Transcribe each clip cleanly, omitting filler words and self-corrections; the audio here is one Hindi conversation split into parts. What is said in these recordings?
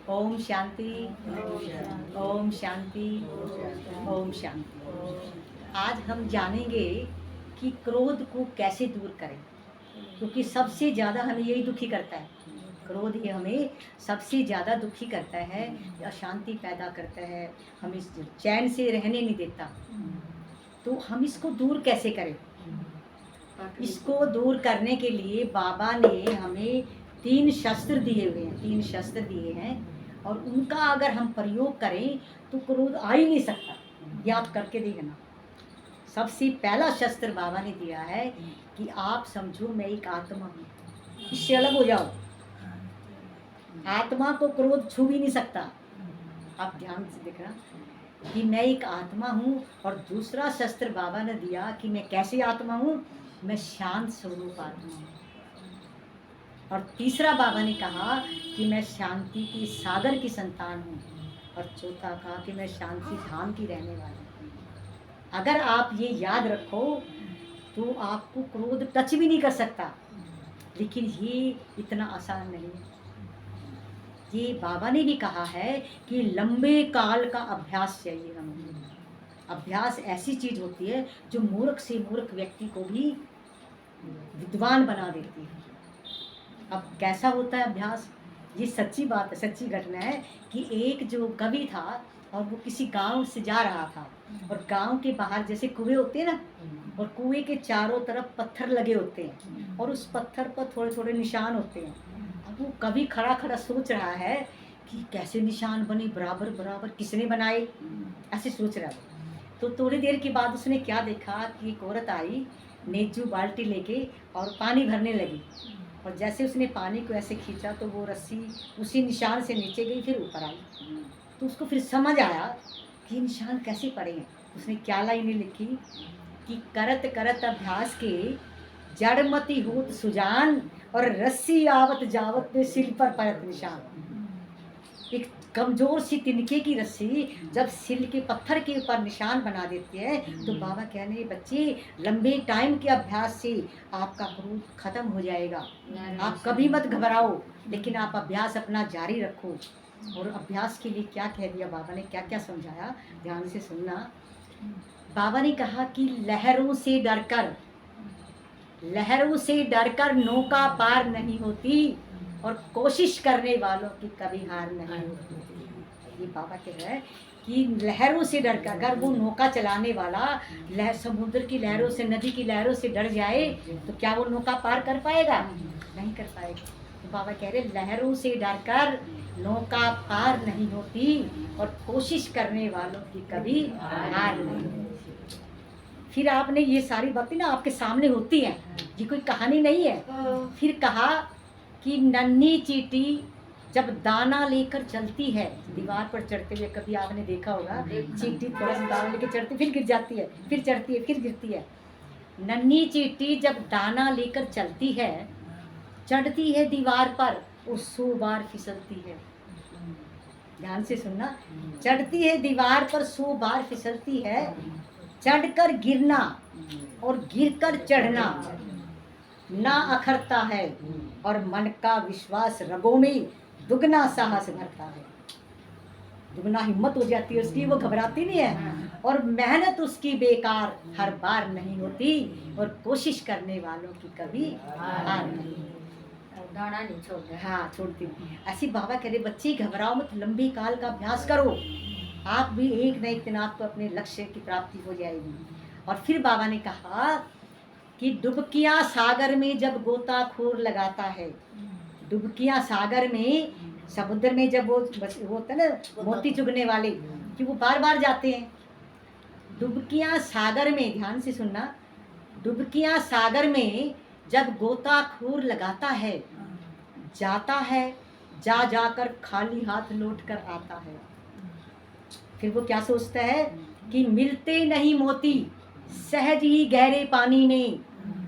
ओम शांति। ओम शांति। ओम शांति। आज हम जानेंगे कि क्रोध को कैसे दूर करें, क्योंकि सबसे ज़्यादा हमें यही दुखी करता है। क्रोध ही हमें सबसे ज़्यादा दुखी करता है, अशांति पैदा करता है, हमें चैन से रहने नहीं देता। तो हम इसको दूर कैसे करें? इसको दूर करने के लिए बाबा ने हमें 3 शस्त्र दिए हुए हैं, 3 शस्त्र दिए हैं, और उनका अगर हम प्रयोग करें तो क्रोध आ ही नहीं सकता। ये आप करके देखना। सबसे पहला शस्त्र बाबा ने दिया है कि आप समझो मैं एक आत्मा हूँ, इससे अलग हो जाओ। आत्मा को क्रोध छू भी नहीं सकता। आप ध्यान से देखना कि मैं एक आत्मा हूँ। और दूसरा शस्त्र बाबा ने दिया कि मैं कैसी आत्मा हूँ, मैं शांत स्वरूप आत्मा हूँ। और तीसरा बाबा ने कहा कि मैं शांति की सागर की संतान हूँ। और चौथा कहा कि मैं शांति धाम की रहने वाली हूँ। अगर आप ये याद रखो तो आपको क्रोध टच भी नहीं कर सकता। लेकिन ये इतना आसान नहीं है। ये बाबा ने भी कहा है कि लंबे काल का अभ्यास चाहिए हमें। अभ्यास ऐसी चीज होती है जो मूर्ख से मूर्ख व्यक्ति को भी विद्वान बना देती है। अब कैसा होता है अभ्यास? ये सच्ची बात है, सच्ची घटना है कि एक जो कवि था और वो किसी गांव से जा रहा था, और गांव के बाहर जैसे कुएं होते हैं ना, और कुएं के चारों तरफ पत्थर लगे होते हैं, और उस पत्थर पर थोड़े थोड़े निशान होते हैं। अब वो कवि खड़ा खड़ा सोच रहा है कि कैसे निशान बने, बराबर बराबर किसने बनाए, ऐसे सोच रहा है। तो थोड़ी देर के बाद उसने क्या देखा कि एक औरत आई, नेजू बाल्टी लेके और पानी भरने लगी। और जैसे उसने पानी को ऐसे खींचा तो वो रस्सी उसी निशान से नीचे गई, फिर ऊपर आई। तो उसको फिर समझ आया कि ये निशान कैसे पड़े हैं। उसने क्या लाइनें लिखी कि करत करत अभ्यास के जड़मती होत सुजान, और रस्सी आवत जावत पे सिर पर पड़त निशान। एक कमजोर सी तिनके की रस्सी जब सिल के पत्थर के ऊपर निशान बना देती है, तो बाबा कह रहे हैं बच्चे लंबे टाइम के अभ्यास से आपका क्रोध खत्म हो जाएगा। आप कभी मत घबराओ, लेकिन आप अभ्यास अपना जारी रखो। और अभ्यास के लिए क्या कह दिया बाबा ने, क्या क्या समझाया, ध्यान से सुनना। बाबा ने कहा कि लहरों से डरकर नौका पार नहीं होती, और कोशिश करने वालों की कभी हार नहीं होती। ये बाबा कह रहे हैं कि लहरों से डरकर, अगर वो नौका चलाने वाला समुद्र की लहरों से, नदी की लहरों से डर जाए तो क्या वो नौका पार कर पाएगा? नहीं कर पाएगा। तो बाबा कह रहे लहरों से डरकर नौका पार नहीं होती, और कोशिश करने वालों की कभी हार नहीं होती। फिर आपने ये सारी बातें ना आपके सामने होती हैं, ये कोई कहानी नहीं है। फिर कहा कि नन्ही चींटी जब दाना लेकर चलती है, दीवार पर चढ़ते हुए कभी आपने देखा होगा, चींटी थोड़ा सा दाना लेकर चढ़ती, फिर गिर जाती है, फिर चढ़ती है, फिर गिरती है। नन्ही चींटी जब दाना लेकर चलती है, चढ़ती है दीवार पर, और 100 बार फिसलती है। ध्यान से सुनना, चढ़ती है दीवार पर, 100 बार फिसलती है। चढ़कर गिरना और गिरकर चढ़ना ना अखरता है, और मन का विश्वास रगों में दुगना साहस भरता है। दुगना हिम्मत हो जाती है उसकी, वो घबराती नहीं है। और मेहनत उसकी बेकार हर बार नहीं होती, और कोशिश करने वालों की कभी हार नहीं होती। दाना नहीं छोड़ती। हाँ, छोड़ती। ऐसी बाबा कह रहे बच्चे घबराओ मत, लंबी काल का अभ्यास करो, आप भी एक न एक दिन आपको अपने लक्ष्य की प्राप्ति हो जाएगी। और फिर बाबा ने कहा कि डुबकियां सागर में जब गोताखोर लगाता है, डुबकियां सागर में, समुद्र में जब वो होता है ना मोती चुगने वाले, कि वो बार बार जाते हैं। डुबकियां सागर में, ध्यान से सुनना, डुबकियां सागर में जब गोताखोर लगाता है, जाता है, जा जाकर खाली हाथ लौट कर आता है। फिर वो क्या सोचता है कि मिलते नहीं मोती सहज ही गहरे पानी में,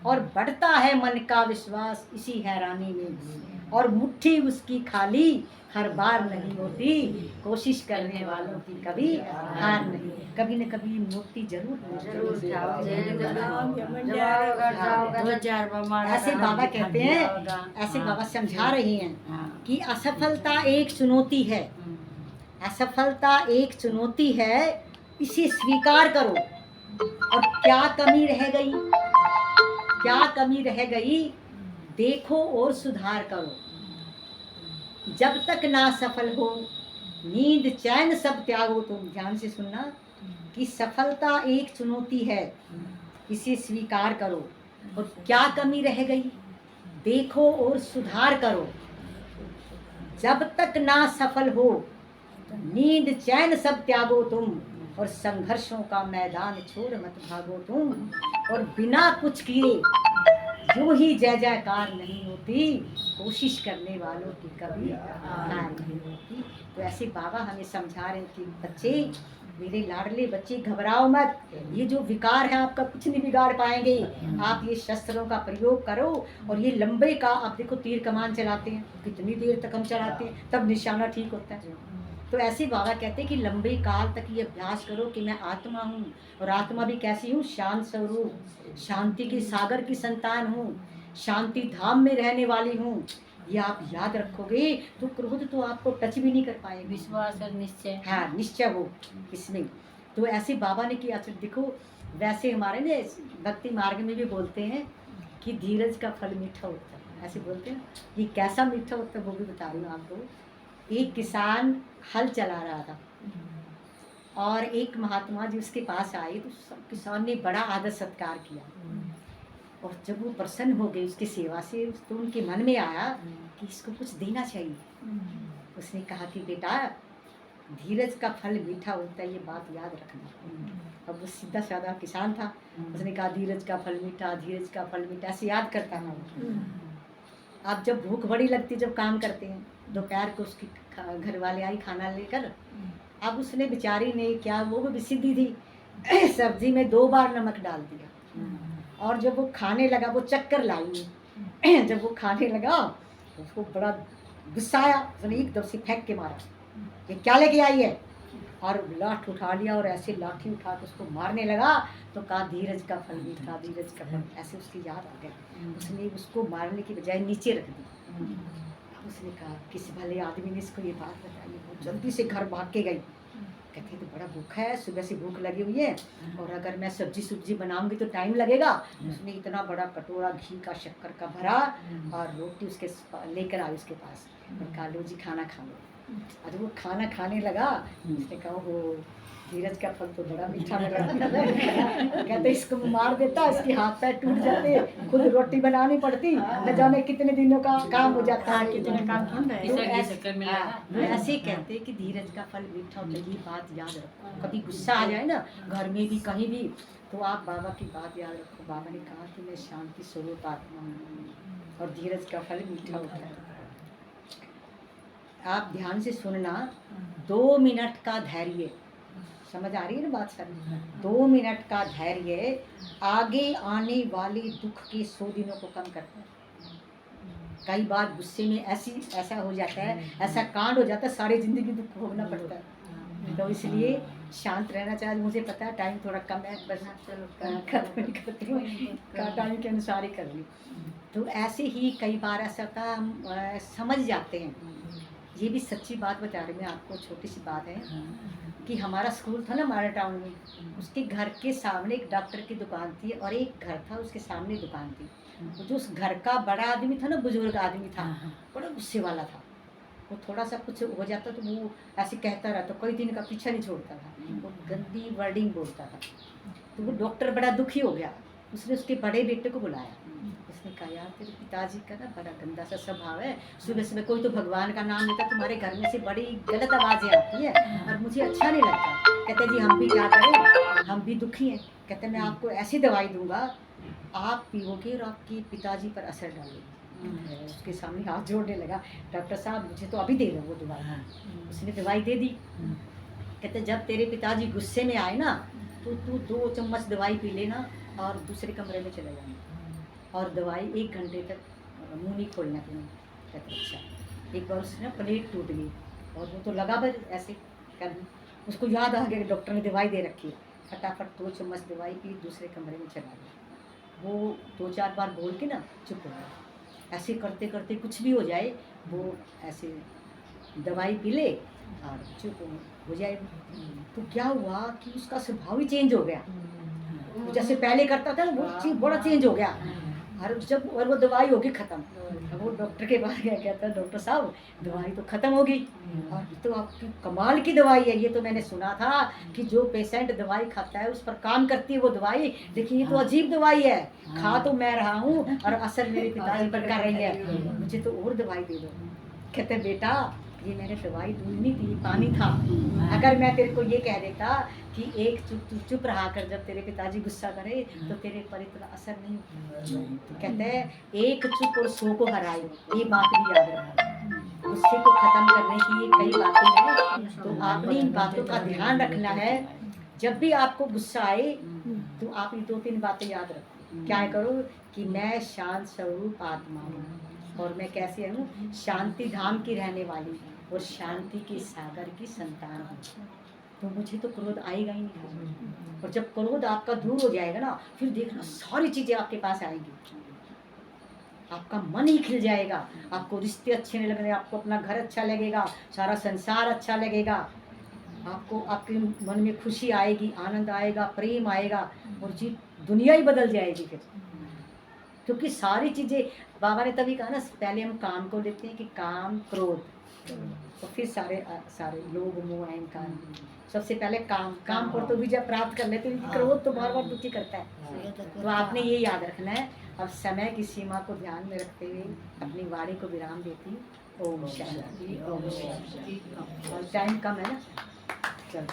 और बढ़ता है मन का विश्वास इसी हैरानी में। और मुट्ठी उसकी खाली हर बार नहीं होती, कोशिश करने वालों की कभी हार नहीं। कभी न कभी मूर्ति जरूर ऐसे बाबा कहते हैं, ऐसे बाबा समझा रही हैं कि असफलता एक चुनौती है, असफलता एक चुनौती है, इसे स्वीकार करो। और क्या कमी रह गई, क्या कमी रह गई, देखो और सुधार करो। जब तक ना सफल हो, नींद चैन सब त्यागो। तुम ध्यान से सुनना कि सफलता एक चुनौती है, इसे स्वीकार करो। और क्या कमी रह गई, देखो और सुधार करो। जब तक ना सफल हो, नींद चैन सब त्यागो तुम, और संघर्षों का मैदान छोड़ मत भागो तुम। और बिना कुछ किए यूं ही जय जयकार नहीं होती, कोशिश करने वालों की कभी हार नहीं होती। तो ऐसे बाबा हमें समझा रहे हैं कि बच्चे, मेरे लाडले बच्चे, घबराओ मत। ये जो विकार है आपका कुछ नहीं बिगाड़ पाएंगे। आप ये शस्त्रों का प्रयोग करो। और ये लंबे का, आप देखो तीर कमान चलाते हैं, कितनी देर तक हम चलाते हैं, तब निशाना ठीक होता है। तो ऐसे बाबा कहते हैं कि लंबे काल तक ये अभ्यास करो कि मैं आत्मा हूँ, और आत्मा भी कैसी हूँ, शांत स्वरूप, शांति के सागर की संतान हूँ, शांति धाम में रहने वाली हूँ। ये आप याद रखोगे तो क्रोध तो आपको टच भी नहीं कर पाएगा। विश्वास और निश्चय, हाँ, निश्चय हो इसमें। तो ऐसे बाबा ने किया। देखो वैसे हमारे ने भक्ति मार्ग में भी बोलते हैं कि धीरज का फल मीठा होता है, ऐसे बोलते हैं। ये कैसा मीठा होता है वो भी बता रही हूँ आपको। एक किसान हल चला रहा था और एक महात्मा जी उसके पास आए, तो सब किसान ने बड़ा आदर सत्कार किया। और जब वो प्रसन्न हो गए उसकी सेवा से, तो उनके मन में आया कि इसको कुछ देना चाहिए। उसने कहा कि बेटा, धीरज का फल मीठा होता है, ये बात याद रखना। अब वो सीधा साधा किसान था, उसने कहा धीरज का फल मीठा, धीरज का फल मीठा, ऐसे याद करता है। आप जब भूख बड़ी लगती, जब काम करते हैं, दोपहर को उसकी घर वाले आई खाना लेकर। अब उसने बेचारी ने क्या, वो भी सीधी थी, सब्जी में 2 बार नमक डाल दिया। और जब वो खाने लगा, वो चक्कर लाई। जब वो खाने लगा तो उसको बड़ा गुस्सा आया, उसने एकदम से फेंक के मारा, ये क्या लेके आई है। और लाठ उठा लिया और ऐसे लाठी उठा के उसको मारने लगा। तो कहा धीरज का फल मीठा, धीरज का फल, ऐसे उसकी याद आ गया। उसने उसको मारने की बजाय नीचे रख दी। उसने कहा किस भले आदमी ने इसको ये बात बताई। वो जल्दी से घर भाग के गई। कहती तो बड़ा भूखा है, सुबह से भूख लगी हुई है, और अगर मैं सब्जी बनाऊंगी तो टाइम लगेगा। उसने इतना बड़ा कटोरा घी का, शक्कर का भरा और रोटी उसके लेकर आई उसके पास, और कहा लो जी खाना खा लो। अरे वो खाना खाने लगा। उसने कहा हो, धीरज का फल तो बड़ा मीठा लग रहा था। कहते इसको मार देता, इसके हाथ पैर टूट जाते, खुद रोटी बनानी पड़ती, न जाने कितने दिनों का काम हो जाता है, कितने काम होता है। ऐसे कहते कि धीरज का फल मीठा होता है। ये बात याद रखो। कभी गुस्सा आ जाए ना, घर में भी कहीं भी, तो आप बाबा की बात याद रखो। बाबा ने कहा कि मैं शांति स्वरूप आत्मा हूँ, और धीरज का फल मीठा होता है। आप ध्यान से सुनना, 2 मिनट का धैर्य, समझ आ रही है ना बात सर? 2 मिनट का धैर्य आगे आने वाले दुख के 100 दिनों को कम करता है। कई बार गुस्से में ऐसा हो जाता है, ऐसा कांड हो जाता है, सारी जिंदगी दुख भोगना पड़ता है। तो इसलिए शांत रहना चाहिए। मुझे पता है टाइम थोड़ा कम है, बस करती हूँ, टाइम के अनुसार ही कर ली। तो ऐसे ही कई बार ऐसा होता है, हम समझ जाते हैं। ये भी सच्ची बात बता रही मैं आपको, छोटी सी बात है कि हमारा स्कूल था ना हमारे टाउन में, उसके घर के सामने एक डॉक्टर की दुकान थी, और एक घर था उसके सामने दुकान थी। तो जो उस घर का बड़ा आदमी था ना, बुजुर्ग आदमी था, बड़ा गुस्से वाला था। वो थोड़ा सा कुछ हो जाता तो वो ऐसे कहता रहता, कोई दिन का पीछा नहीं छोड़ता था, वो गंदी वर्डिंग बोलता था। तो वो डॉक्टर बड़ा दुखी हो गया। उसने उसके बड़े बेटे को बुलाया। उसने कहा यार तेरे पिताजी का ना बड़ा गंदा सा स्वभाव है, सुबह सुबह कोई तो भगवान का नाम लेता, तुम्हारे घर में से बड़ी गलत आवाज़ें आती है, और मुझे अच्छा नहीं लगता। कहते जी हम भी क्या करें, हम भी दुखी हैं। कहते मैं आपको ऐसी दवाई दूंगा, आप पीओगे और आपके पिताजी पर असर डालेगी। उसके सामने हाथ जोड़ने लगा, डॉक्टर साहब मुझे तो अभी दे दो वो दवाई। उसने दवाई दे दी। कहते जब तेरे पिताजी गुस्से में आए ना, तो तू 2 चम्मच दवाई पी लेना और दूसरे कमरे में चले जाना, और दवाई 1 घंटे तक मुँह नहीं खोलना तुम्हें। कहते अच्छा। एक बार उससे ना प्लेट टूट गई और वो तो लगा बस ऐसे करने, उसको याद आ गया कि डॉक्टर ने दवाई दे रखी है, फटाफट 2 चम्मच दवाई पी, दूसरे कमरे में चला गया। वो 2-4 बार बोल के ना चुप हो गया। ऐसे करते करते कुछ भी हो जाए वो ऐसे दवाई पी ले और चुप हो जाए। तो क्या हुआ कि उसका स्वभाव ही चेंज हो गया, जैसे पहले करता था वो बड़ा चेंज हो गया। और वो दवाई होगी ख़त्म, अब वो डॉक्टर के पास गया, कहता है डॉक्टर साहब दवाई तो ख़त्म होगी और ये तो आपकी कमाल की दवाई है, ये तो मैंने सुना था कि जो पेशेंट दवाई खाता है उस पर काम करती है वो दवाई, देखिए ये तो अजीब दवाई है, खा तो मैं रहा हूँ और असर मेरे पिताजी पर कर रही है, मुझे तो और दवाई दे दो। कहते हैं बेटा ये मैंने दवाई दूध नहीं थी, पानी था। अगर मैं तेरे को ये कह देता कि एक चुप रहा कर, जब तेरे पिताजी गुस्सा करे तो तेरे पर इतना असर नहीं होता। कहते हैं एक चुप और 100 को हराए, ये बात भी याद रखना। गुस्से को खत्म करने की ये कई बातें हैं, तो आपने इन बातों का ध्यान रखना है। जब भी आपको गुस्सा आए तो आप ये 2-3 बातें याद रखो। क्या करो कि मैं शांत स्वरूप आत्मा हूँ और मैं कैसे हूँ, शांति धाम की रहने वाली और शांति के सागर की संतान हूँ, तो मुझे तो क्रोध आएगा ही नहीं। और जब क्रोध आपका दूर हो जाएगा ना, फिर देखना सारी चीज़ें आपके पास आएंगी, आपका मन ही खिल जाएगा, आपको रिश्ते अच्छे नहीं लगेंगे, आपको अपना घर अच्छा लगेगा, सारा संसार अच्छा लगेगा, आपको आपके मन में खुशी आएगी, आनंद आएगा, प्रेम आएगा और जी दुनिया ही बदल जाएगी फिर। क्योंकि सारी चीज़ें बाबा ने तभी कहा ना, पहले हम काम को लेते हैं कि काम क्रोध, तो फिर सारे लोभ मोह अहंकार, सबसे पहले काम पर तो विजय प्राप्त कर लेते हैं, क्रोध तो बार बार दुखी करता है। तो आपने ये याद रखना है। अब समय की सीमा को ध्यान में रखते हुए अपनी वाणी को विराम देती। ओम शांति, ओम शांति। टाइम कम है ना, चलो।